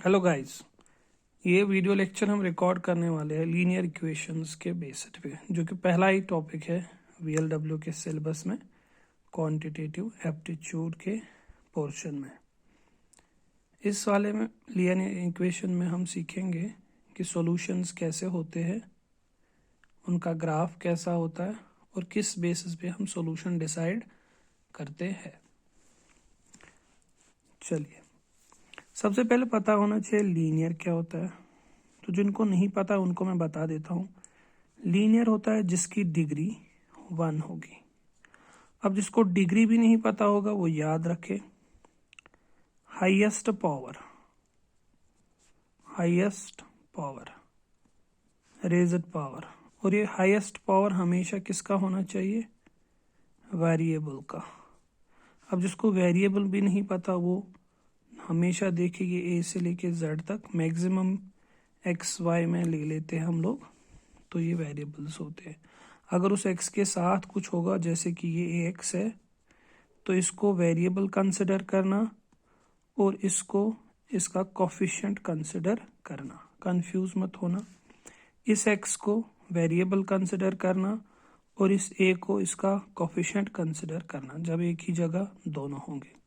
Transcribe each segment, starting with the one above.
Hello guys, ये video lecture हम record करने वाले हैं लीनियर इक्वेशंस के बेसिस पे, जो कि पहला ही टॉपिक है वीएलडब्ल्यू के सिलेबस में क्वांटिटेटिव एप्टीट्यूड के पोर्शन में। इस वाले में लीनियर इक्वेशन में हम सीखेंगे कि सॉल्यूशंस कैसे होते हैं, उनका ग्राफ कैसा होता है और किस बेसिस पे हम सॉल्यूशन डिसाइड करते हैं। चलिए, सबसे पहले पता होना चाहिए लीनियर क्या होता है। तो जिनको नहीं पता उनको मैं बता देता हूँ। लीनियर होता है जिसकी डिग्री 1 होगी। अब जिसको डिग्री भी नहीं पता होगा वो याद रखे, हाईएस्ट पावर रेज्ड पावर। और ये हाईएस्ट पावर हमेशा किसका होना चाहिए? वेरिएबल का। अब जिसको वेरिएबल भी नहीं पता वो हमेशा देखिए ए से लेके जेड तक मैक्सिमम एक्स वाई में ले लेते हैं हम लोग, तो ये वेरिएबल्स होते हैं। अगर उस x के साथ कुछ होगा, जैसे कि ये ax है, तो इसको वेरिएबल कंसिडर करना और इसको इसका कोफिशिएंट कंसिडर करना। कंफ्यूज मत होना। इस x को वेरिएबल कंसिडर करना और इस a को इसका कोफिशिएंट कंसिडर करना, जब एक ही जगह दोनों होंगे।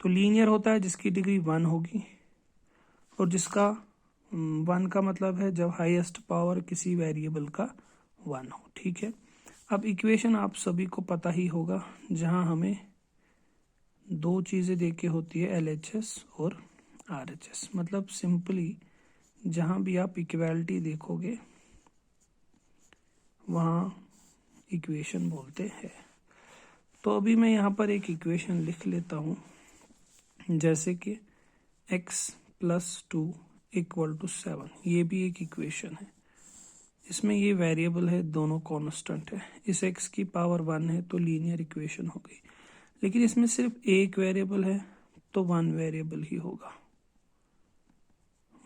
तो लीनियर होता है जिसकी डिग्री 1 होगी, और जिसका 1 का मतलब है जब हाईएस्ट पावर किसी वेरिएबल का 1 हो। ठीक है, अब इक्वेशन आप सभी को पता ही होगा, जहां हमें दो चीजें देके होती है, LHS और RHS। मतलब सिंपली जहां भी आप इक्वालिटी देखोगे वहां इक्वेशन बोलते हैं। तो अभी मैं यहाँ पर एक इक्वेशन लिख लेता हूँ, जैसे कि x + 2 = 7। ये भी एक इक्वेशन है। इसमें ये वेरिएबल है, दोनों कांस्टेंट है। इस x की पावर 1 है तो लीनियर इक्वेशन हो गई। लेकिन इसमें सिर्फ एक वेरिएबल है तो 1 वेरिएबल ही होगा,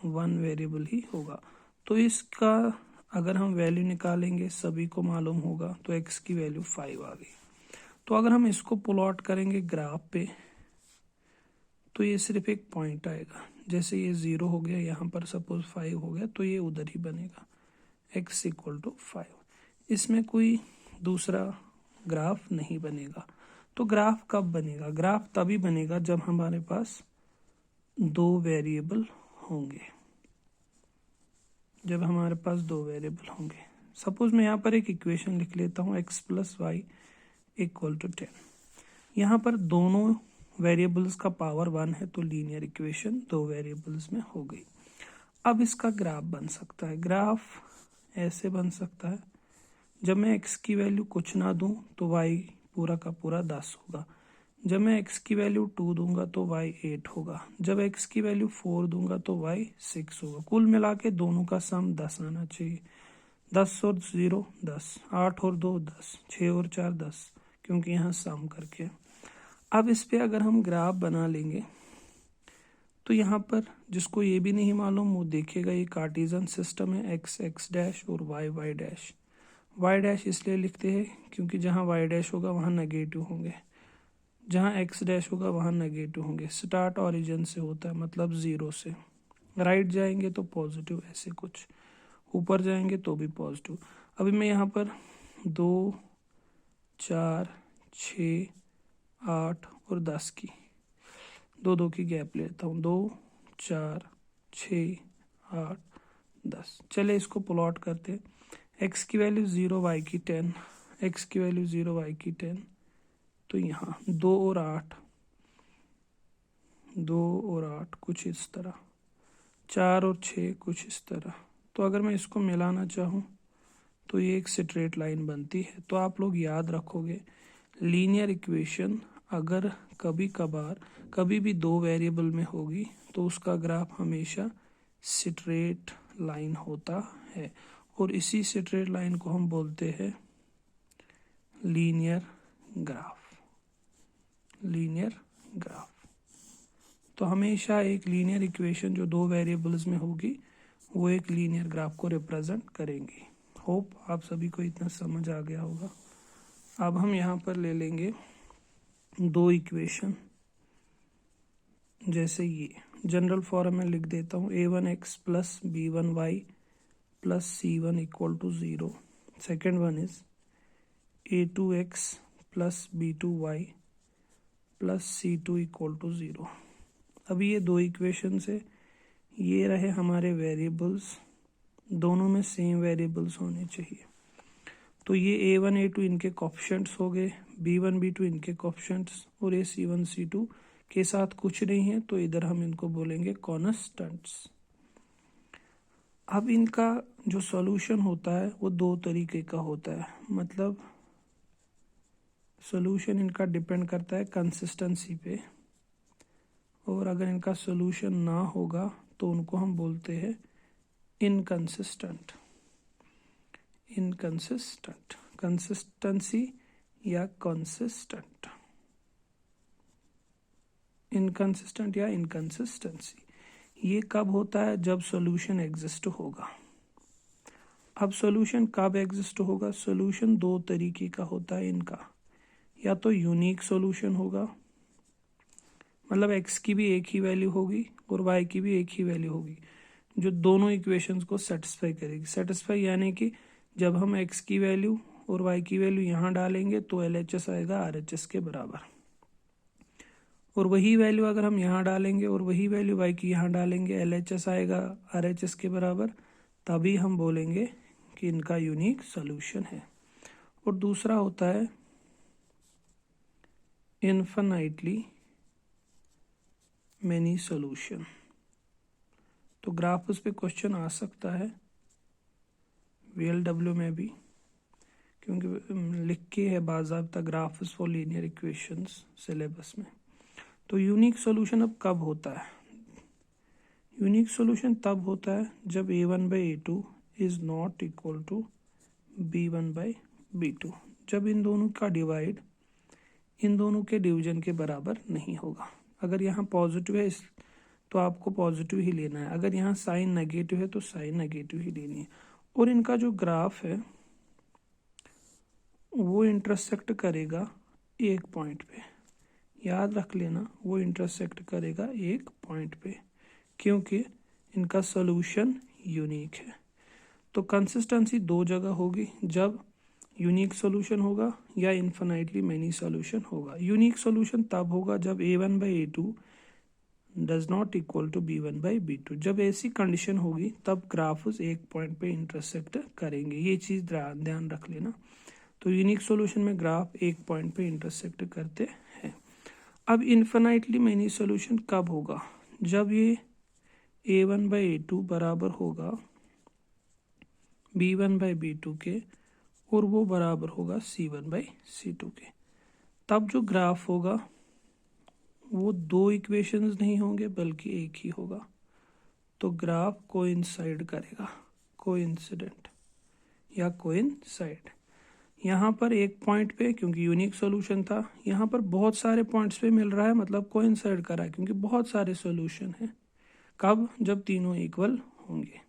1 वेरिएबल ही होगा। तो इसका अगर हम वैल्यू निकालेंगे, सभी को मालूम होगा, तो x की वैल्यू 5 आ गई। तो अगर हम इसको प्लॉट करेंगे ग्राफ पे, तो ये सिर्फ एक पॉइंट आएगा। जैसे ये 0 हो गया, यहाँ पर सपोज 5 हो गया, तो ये उधर ही बनेगा, x = 5। इसमें कोई दूसरा ग्राफ नहीं बनेगा। तो ग्राफ कब बनेगा? ग्राफ तभी बनेगा जब हमारे पास दो वेरिएबल होंगे। जब हमारे पास दो वेरिएबल होंगे, सपोज मैं यहाँ पर एक इक्वेशन लिख लेता हूँ, x + y = 10। यहाँ पर दोनों वेरिएबल्स का पावर 1 है, तो लीनियर इक्वेशन दो वेरिएबल्स में हो गई। अब इसका ग्राफ बन सकता है। ग्राफ ऐसे बन सकता है, जब मैं x की वैल्यू कुछ ना दूं तो y पूरा का पूरा 10 होगा। जब मैं x की वैल्यू 2 दूंगा तो y 8 होगा। जब x की वैल्यू 4 दूंगा तो y 6 होगा। कुल मिला के दोनों का सम 10 आना चाहिए। 10 और 0 10, 8 और 2 10, 6 और 4 10, क्योंकि यहाँ सम करके। अब इस पे अगर हम ग्राफ बना लेंगे, तो यहाँ पर जिसको ये भी नहीं मालूम वो देखेगा, ये कार्टेशियन सिस्टम है, x x डैश और y y dash. y dash इसलिए लिखते हैं क्योंकि जहाँ y डैश होगा वहाँ नेगेटिव होंगे, जहाँ x डैश होगा वहाँ नेगेटिव होंगे। स्टार्ट ओरिजिन से होता है, मतलब 0 से। राइट जाएंगे तो पॉजिटिव, ऐसे कुछ ऊपर जाएंगे तो भी पॉजिटिव। अभी मैं यहाँ पर 2 4 6 8 और 10 की दो की गैप लेता हूँ। 2 4 6 8 10। चले इसको प्लॉट करते। x की वैल्यू 0, y की 10, x की वैल्यू 0, y की 10। तो यहाँ 2 और 8 कुछ इस तरह, 4 और 6 कुछ इस तरह। तो अगर मैं इसको मिलाना चाहूँ तो ये एक स्ट्रेट लाइन बनती है। तो आप लोग याद रखोगे, लीनियर इक्वेशन अगर कभी कभार कभी भी दो वेरिएबल में होगी तो उसका ग्राफ हमेशा स्ट्रेट लाइन होता है, और इसी स्ट्रेट लाइन को हम बोलते हैं लीनियर ग्राफ। लीनियर ग्राफ तो हमेशा एक लीनियर इक्वेशन जो दो वेरिएबल्स में होगी वो एक लीनियर ग्राफ को रिप्रेजेंट करेंगी। होप आप सभी को इतना समझ आ गया होगा। अब हम यहाँ पर ले लेंगे दो इक्वेशन, जैसे ये जनरल फॉर्म में लिख देता हूँ a1x plus b1y plus c1 equal to 0। Second one is a2x plus b2y plus c2 equal to 0। अभी ये दो इक्वेशन से ये रहे हमारे वेरिएबल्स, दोनों में सेम वेरिएबल्स होने चाहिए। तो ये a1 a2 इनके कोएफिशिएंट्स हो गए, b1 b2 इनके कोएफिशिएंट्स, और ये c1 c2 के साथ कुछ नहीं है, तो इधर हम इनको बोलेंगे कॉन्स्टेंट्स। अब इनका जो सॉल्यूशन होता है वो दो तरीके का होता है, मतलब सॉल्यूशन इनका डिपेंड करता है कंसिस्टेंसी पे, और अगर इनका सॉल्यूशन ना होगा तो उनको हम बोलते हैं इनकंसिस्टेंट। इनकंसिस्टेंट, कंसिस्टेंसी या कंसिस्टेंट, इनकंसिस्टेंट या इनकंसिस्टेंसी। ये कब होता है? जब सॉल्यूशन एग्जिस्ट होगा। अब सॉल्यूशन कब एग्जिस्ट होगा? सॉल्यूशन दो तरीके का होता है इनका, या तो यूनिक सॉल्यूशन होगा, मतलब x की भी एक ही वैल्यू होगी और y की भी एक ही वैल्यू होगी, जो दोनों इक्वेशंस को सेटिस्फाई करेगी। सेटिस्फाई यानी कि जब हम x की वैल्यू और y की वैल्यू यहाँ डालेंगे तो LHS आएगा RHS के बराबर, और वही वैल्यू अगर हम यहाँ डालेंगे और वही वैल्यू y की यहाँ डालेंगे, LHS आएगा RHS के बराबर, तभी हम बोलेंगे कि इनका यूनिक सॉल्यूशन है। और दूसरा होता है इन्फिनिटली मेनी सॉल्यूशन। तो ग्राफ उस पे क्वेश्चन आ सकता है VLW में भी, क्योंकि लिख के है बाज़ाब्ता graphs for linear equations syllabus में। तो यूनिक सॉल्यूशन अब कब होता है? यूनिक सॉल्यूशन तब होता है जब a1/a2 is not equal to b1/b2, जब इन दोनों का डिवाइड इन दोनों के डिवीजन के बराबर नहीं होगा। अगर यहाँ पॉजिटिव है तो आपको पॉजिटिव ही लेना है, अगर यहाँ साइन नेगेटिव है तो साइन नेगेटिव ही लेनी है। और इनका जो ग्राफ है वो इंटरसेक्ट करेगा एक पॉइंट पे, याद रख लेना, वो इंटरसेक्ट करेगा एक पॉइंट पे, क्योंकि इनका सॉल्यूशन यूनिक है। तो कंसिस्टेंसी दो जगह होगी, जब यूनिक सॉल्यूशन होगा या इन्फिनिटली मेनी सॉल्यूशन होगा। यूनिक सॉल्यूशन तब होगा जब a1/a2 does not equal to b1/b2। जब ऐसी कंडीशन होगी तब ग्राफ्स एक पॉइंट पे इंटरसेक्ट करेंगे, ये चीज़ ध्यान रख लेना। तो यूनिक सॉल्यूशन में ग्राफ एक पॉइंट पे इंटरसेक्ट करते हैं। अब इन्फिनिटली मेनी सॉल्यूशन कब होगा? जब ये a1/a2 बराबर होगा b1/b2 के, और वो बराबर होगा c1/c2 के। तब जो ग्राफ होगा वो दो इक्वेशंस नहीं होंगे बल्कि एक ही होगा। तो ग्राफ कोइंसाइड करेगा, कोइंसिडेंट या कोइंसाइड। यहाँ पर एक पॉइंट पे, क्योंकि यूनिक सॉल्यूशन था, यहाँ पर बहुत सारे पॉइंट्स पे मिल रहा है, मतलब कोइंसाइड कर रहा है, क्योंकि बहुत सारे सॉल्यूशन हैं। कब? जब तीनों इक्वल होंगे।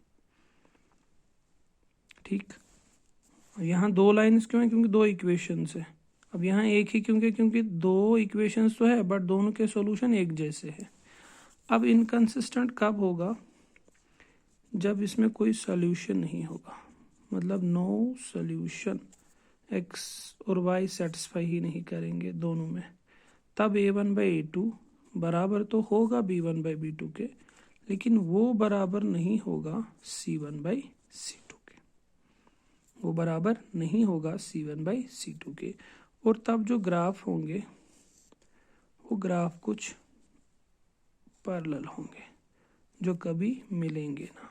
ठीक, यहाँ दो लाइन्स क्यों है? क्योंकि दो इक्वेशंस है। अब यहाँ एक ही क्योंकि दो इक्वेशंस तो है बट दोनों के सॉल्यूशन एक जैसे है। अब इनकंसिस्टेंट कब होगा? जब इसमें कोई सॉल्यूशन नहीं होगा, मतलब नो सॉल्यूशन, x और y सेटिस्फाई ही नहीं करेंगे दोनों में। तब a1/a2 बराबर तो होगा b1/b2 के, लेकिन वो बराबर नहीं होगा c1/c2 के, वो बराबर नहीं होगा c1/c2 के। और तब जो ग्राफ होंगे वो ग्राफ कुछ पैरेलल होंगे, जो कभी मिलेंगे ना।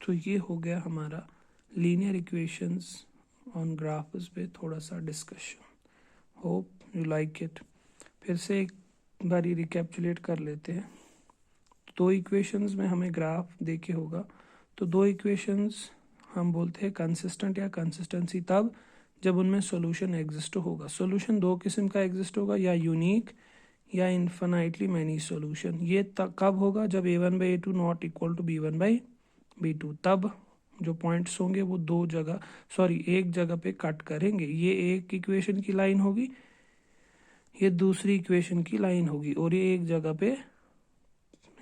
तो ये हो गया हमारा लीनियर इक्वेशंस ऑन ग्राफ्स पे थोड़ा सा discussion. Hope you like it. फिर से एक बारी रिकैप्चुलेट कर लेते हैं। दो इक्वेशंस में हमें ग्राफ देखे होगा, तो दो इक्वेशंस हम बोलते हैं कंसिस्टेंट या कंसिस्टेंसी तब जब उनमें सॉल्यूशन एग्जिस्ट होगा। सॉल्यूशन दो किस्म का एग्जिस्ट होगा, या यूनिक या इन्फिनिटली मेनी सॉल्यूशन। ये कब होगा? जब a1/a2 not equal to b1/b2। तब जो पॉइंट्स होंगे वो दो जगह एक जगह पे कट करेंगे। ये एक इक्वेशन की लाइन होगी, ये दूसरी इक्वेशन की लाइन होगी और ये एक जगह पे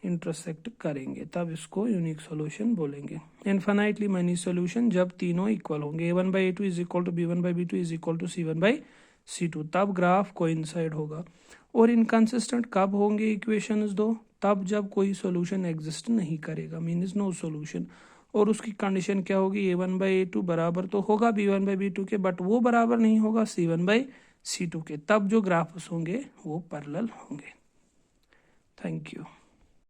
इंटरसेक्ट करेंगे, तब इसको यूनिक सॉल्यूशन बोलेंगे। इनफाइनाइटली मैनी सॉल्यूशन जब तीनों इक्वल होंगे, a1/a2 is equal to b1/b2 is equal to c1/c2, तब ग्राफ कोइंसाइड होगा। और इनकंसिस्टेंट कब होंगे इक्वेशंस दो? तब जब कोई सॉल्यूशन एग्जिस्ट नहीं करेगा, मीन्स नो सॉल्यूशन। और उसकी कंडीशन क्या होगी? a1/a2 बराबर तो होगा b1/b2 के, बट वो बराबर नहीं होगा c1/c2 के, तब जो ग्राफ्स होंगे वो पैरेलल होंगे। Thank you.